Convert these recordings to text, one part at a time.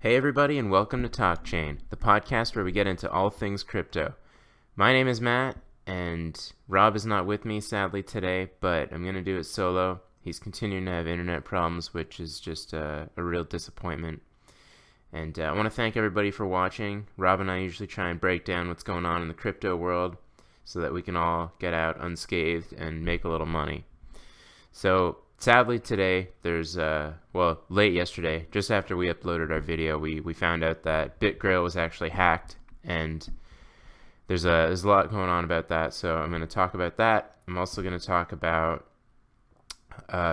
Hey everybody, and welcome to Talk Chain, the podcast where we get into all things crypto. My name is Matt, and Rob is not with me sadly today, but I'm going to do it solo. He's continuing to have internet problems, which is just a real disappointment. And I want to thank everybody for watching. Rob and I usually try and break down what's going on in the crypto world so that we can all get out unscathed and make a little money. So sadly today, late yesterday, just after we uploaded our video, we found out that Bitgrail was actually hacked, and there's a lot going on about that, so I'm going to talk about that. I'm also going to talk about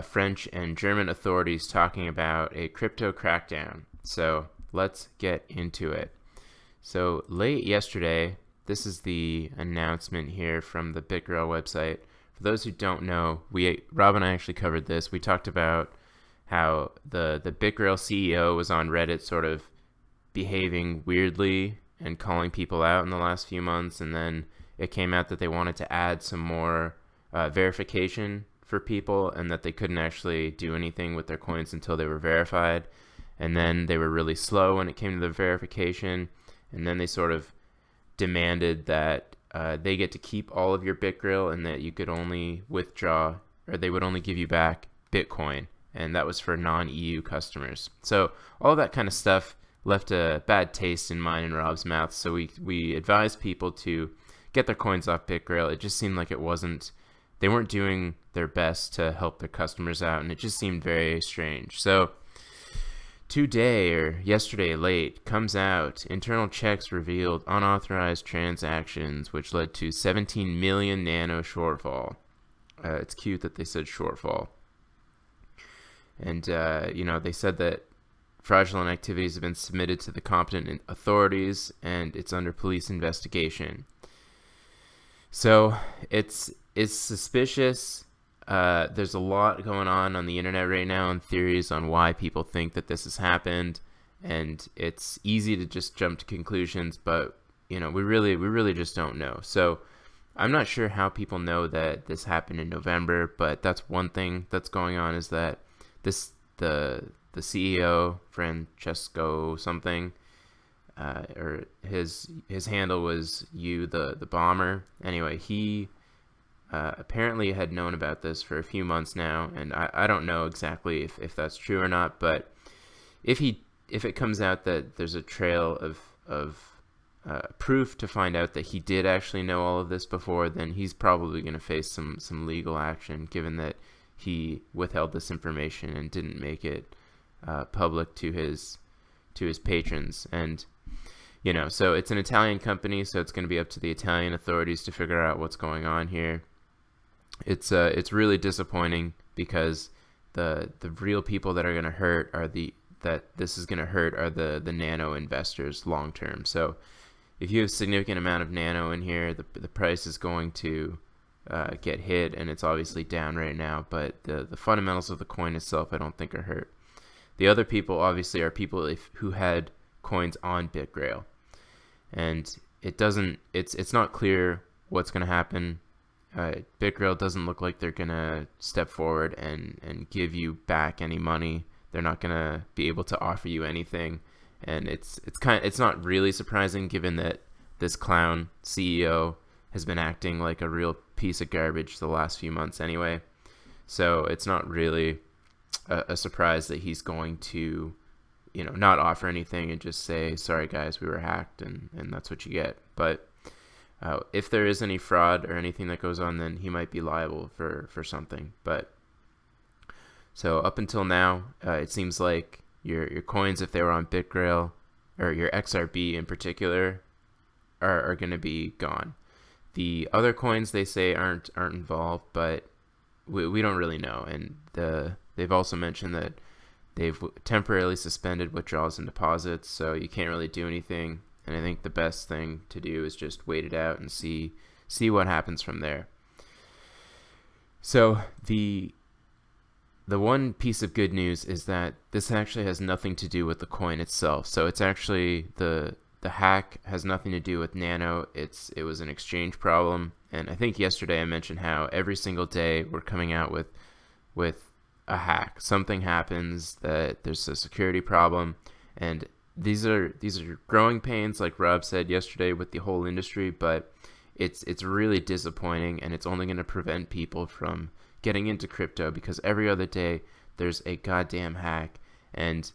French and German authorities talking about a crypto crackdown. So let's get into it. So late yesterday, this is the announcement here from the Bitgrail website. For those who don't know, Rob and I actually covered this. We talked about how the Bitgrail CEO was on Reddit sort of behaving weirdly and calling people out in the last few months, and then it came out that they wanted to add some more verification for people, and that they couldn't actually do anything with their coins until they were verified. And then they were really slow when it came to the verification, and then they sort of demanded that they get to keep all of your Bitgrail, and that you could only withdraw, or they would only give you back Bitcoin, and that was for non-EU customers. So all that kind of stuff left a bad taste in mine and Rob's mouth, so we advised people to get their coins off Bitgrail. It just seemed like they weren't doing their best to help their customers out, and it just seemed very strange. So today, or yesterday late, comes out, internal checks revealed unauthorized transactions, which led to 17 million nano shortfall. It's cute that they said shortfall. And, they said that fraudulent activities have been submitted to the competent authorities, and it's under police investigation. So it's suspicious. There's a lot going on the internet right now, and theories on why people think that this has happened, and it's easy to just jump to conclusions, but we really just don't know. So I'm not sure how people know that this happened in November, but that's one thing that's going on, is that the CEO, Francesco something, or his handle was the bomber. Anyway, he apparently had known about this for a few months now, and I don't know exactly if that's true or not, but if it comes out that there's a trail of proof to find out that he did actually know all of this before, then he's probably going to face some legal action, given that he withheld this information and didn't make it public to his patrons. And so it's an Italian company, so it's going to be up to the Italian authorities to figure out what's going on here. It's really disappointing, because the real people that are going to hurt are the nano investors long term. So if you have a significant amount of nano in here, the price is going to get hit, and it's obviously down right now, but the fundamentals of the coin itself I don't think are hurt. The other people obviously are people who had coins on Bitgrail, and it's not clear what's going to happen. Bitgrail doesn't look like they're going to step forward and give you back any money. They're not going to be able to offer you anything, and it's not really surprising, given that this clown CEO has been acting like a real piece of garbage the last few months anyway. So it's not really a surprise that he's going to not offer anything and just say, sorry guys, we were hacked, and that's what you get. But if there is any fraud or anything that goes on, then he might be liable for something. But so up until now, it seems like your coins, if they were on Bitgrail, or your XRB in particular, are going to be gone. The other coins, they say, aren't involved, but we don't really know. And they've also mentioned that they've temporarily suspended withdrawals and deposits, so you can't really do anything. And I think the best thing to do is just wait it out and see what happens from there. So the one piece of good news is that this actually has nothing to do with the coin itself. So it's actually the hack has nothing to do with Nano. It was an exchange problem. And I think yesterday I mentioned how every single day we're coming out with a hack. Something happens, that there's a security problem, and these are growing pains, like Rob said yesterday, with the whole industry, but it's really disappointing, and it's only going to prevent people from getting into crypto, because every other day there's a goddamn hack, and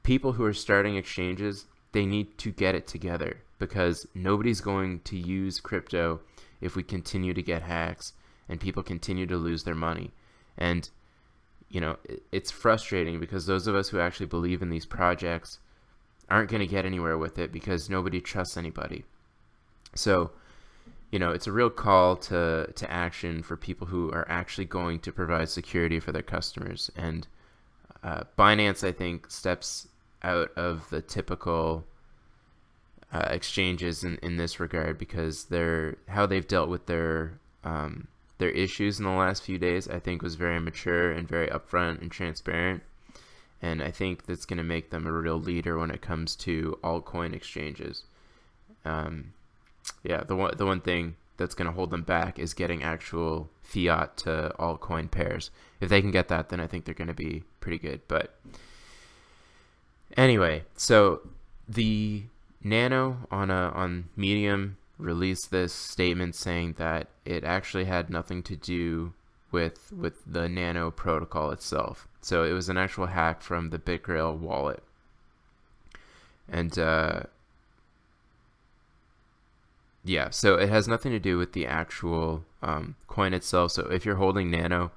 people who are starting exchanges, they need to get it together, because nobody's going to use crypto if we continue to get hacks and people continue to lose their money. And it's frustrating, because those of us who actually believe in these projects aren't going to get anywhere with it, because nobody trusts anybody. So it's a real call to action for people who are actually going to provide security for their customers. And Binance, I think, steps out of the typical exchanges in this regard, because how they've dealt with their issues in the last few days, I think, was very mature and very upfront and transparent. And I think that's going to make them a real leader when it comes to altcoin exchanges. The one thing that's going to hold them back is getting actual fiat to altcoin pairs. If they can get that, then I think they're going to be pretty good. But anyway, so the Nano on Medium released this statement saying that it actually had nothing to do with the Nano protocol itself. So it was an actual hack from the Bitgrail wallet. And so it has nothing to do with the actual coin itself. So if you're holding Nano,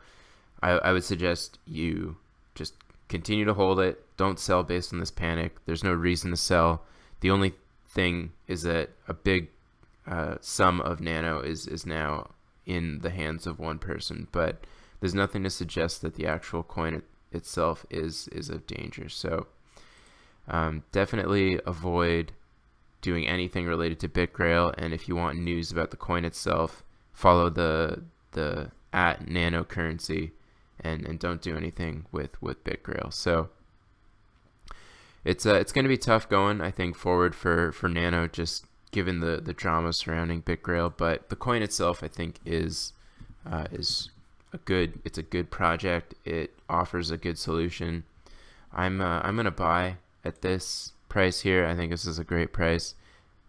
I would suggest you just continue to hold it. Don't sell based on this panic. There's no reason to sell. The only thing is that a big sum of Nano is now in the hands of one person, but there's nothing to suggest that the actual coin itself is of danger. So definitely avoid doing anything related to Bitgrail, and if you want news about the coin itself, follow the at Nano Currency, and don't do anything with Bitgrail. So it's going to be tough going, I think, forward for Nano, just given the drama surrounding Bitgrail. But the coin itself, I think, is a good project. It offers a good solution. I'm gonna buy at this price here. I think this is a great price,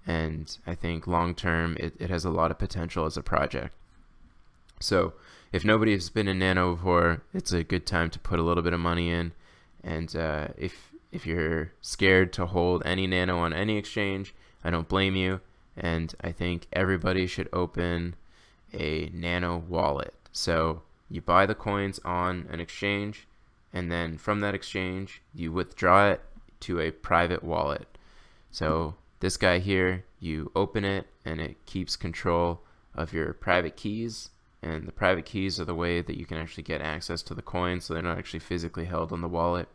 and I think long term it has a lot of potential as a project. So if nobody has been in Nano before, it's a good time to put a little bit of money in. And if you're scared to hold any Nano on any exchange, I don't blame you. And I think everybody should open a Nano wallet. So you buy the coins on an exchange, and then from that exchange you withdraw it to a private wallet. So this guy here, you open it, and it keeps control of your private keys, and the private keys are the way that you can actually get access to the coins. So they're not actually physically held on the wallet.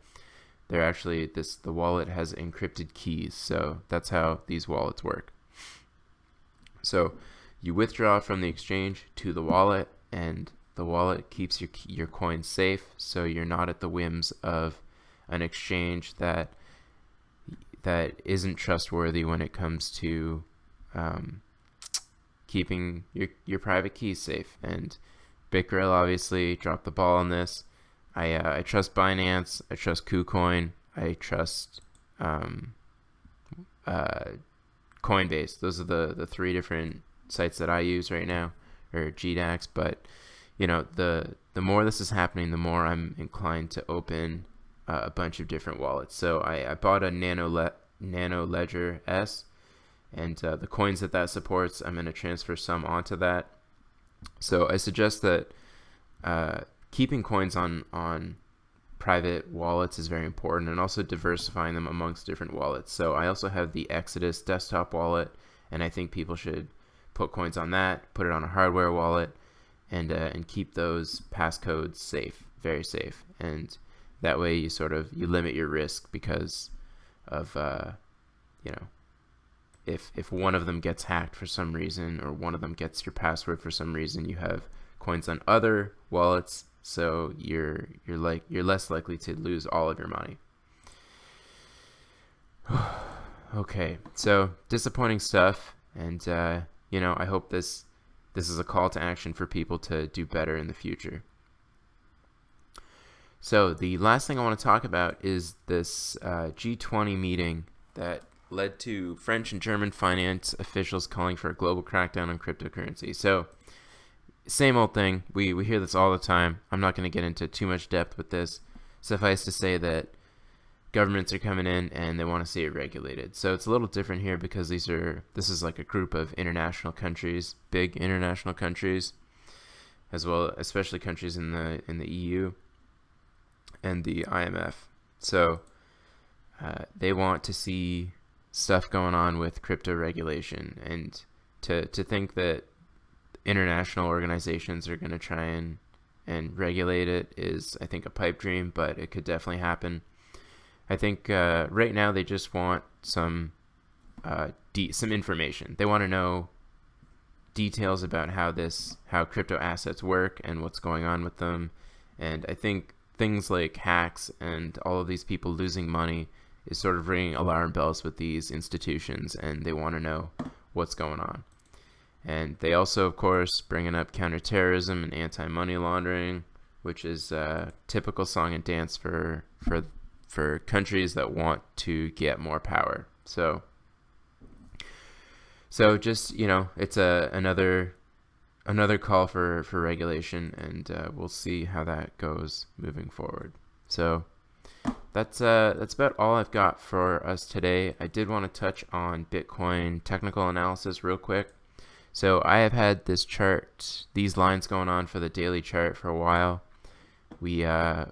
They're actually the wallet has encrypted keys. So that's how these wallets work. So you withdraw from the exchange to the wallet, and the wallet keeps your coins safe, so you're not at the whims of an exchange that isn't trustworthy when it comes to keeping your private keys safe. And Bitgrail obviously dropped the ball on this. I trust Binance. I trust KuCoin. I trust Coinbase. Those are the three different sites that I use right now, or GDAX. But the more this is happening, the more I'm inclined to open a bunch of different wallets. So I bought a Nano Ledger S, and the coins that supports, I'm going to transfer some onto that. So I suggest that keeping coins on private wallets is very important, and also diversifying them amongst different wallets. So I also have the Exodus desktop wallet, and I think people should put coins on that, put it on a hardware wallet, and keep those passcodes safe, very safe. And that way you limit your risk, because of if one of them gets hacked for some reason, or one of them gets your password for some reason, you have coins on other wallets, so you're less likely to lose all of your money. Okay, so disappointing stuff, and I hope this is a call to action for people to do better in the future. So the last thing I want to talk about is this G20 meeting that led to French and German finance officials calling for a global crackdown on cryptocurrency. So same old thing. We hear this all the time. I'm not going to get into too much depth with this. Suffice to say that governments are coming in and they want to see it regulated. So it's a little different here because this is like a group of international countries, big international countries, as well, especially countries in the EU and the IMF. So they want to see stuff going on with crypto regulation, and to think that international organizations are going to try and regulate it is, I think, a pipe dream, but it could definitely happen. I think right now they just want some information. They want to know details about how crypto assets work and what's going on with them. And I think things like hacks and all of these people losing money is sort of ringing alarm bells with these institutions, and they want to know what's going on. And they also, of course, bringing up counterterrorism and anti-money laundering, which is a typical song and dance for countries that want to get more power. So just, it's another call for regulation, and we'll see how that goes moving forward. So that's about all I've got for us today. I did want to touch on Bitcoin technical analysis real quick. So I have had this chart, these lines going on for the daily chart for a while. We're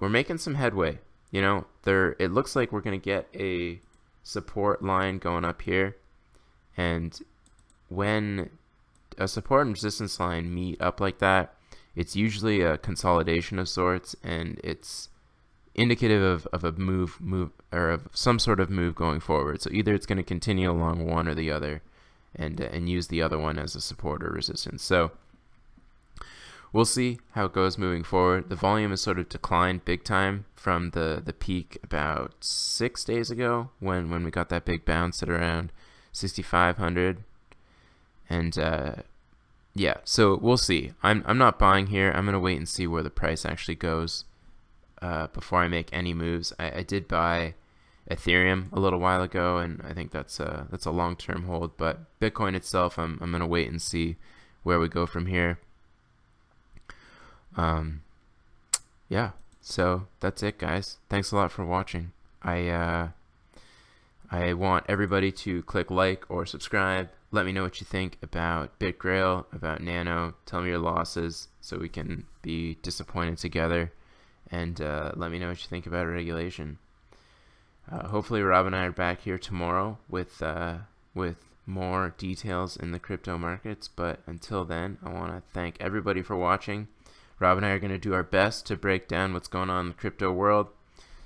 making some headway. It looks like we're going to get a support line going up here, and when a support and resistance line meet up like that, it's usually a consolidation of sorts, and it's indicative of a move or of some sort of move going forward. So either it's going to continue along one or the other, and use the other one as a support or resistance. So we'll see how it goes moving forward. The volume has sort of declined big time from the peak about 6 days ago when we got that big bounce at around 6,500. And yeah, so we'll see. I'm not buying here. I'm gonna wait and see where the price actually goes before I make any moves. I did buy Ethereum a little while ago, and I think that's a long-term hold. But Bitcoin itself, I'm gonna wait and see where we go from here. Yeah, so that's it, guys. Thanks a lot for watching. I want everybody to click like or subscribe. Let me know what you think about Bitgrail, about Nano. Tell me your losses so we can be disappointed together. And let me know what you think about regulation. Hopefully Rob and I are back here tomorrow with more details in the crypto markets. But until then, I want to thank everybody for watching. Rob and I are going to do our best to break down what's going on in the crypto world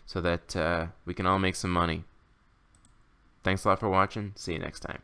so that we can all make some money. Thanks a lot for watching. See you next time.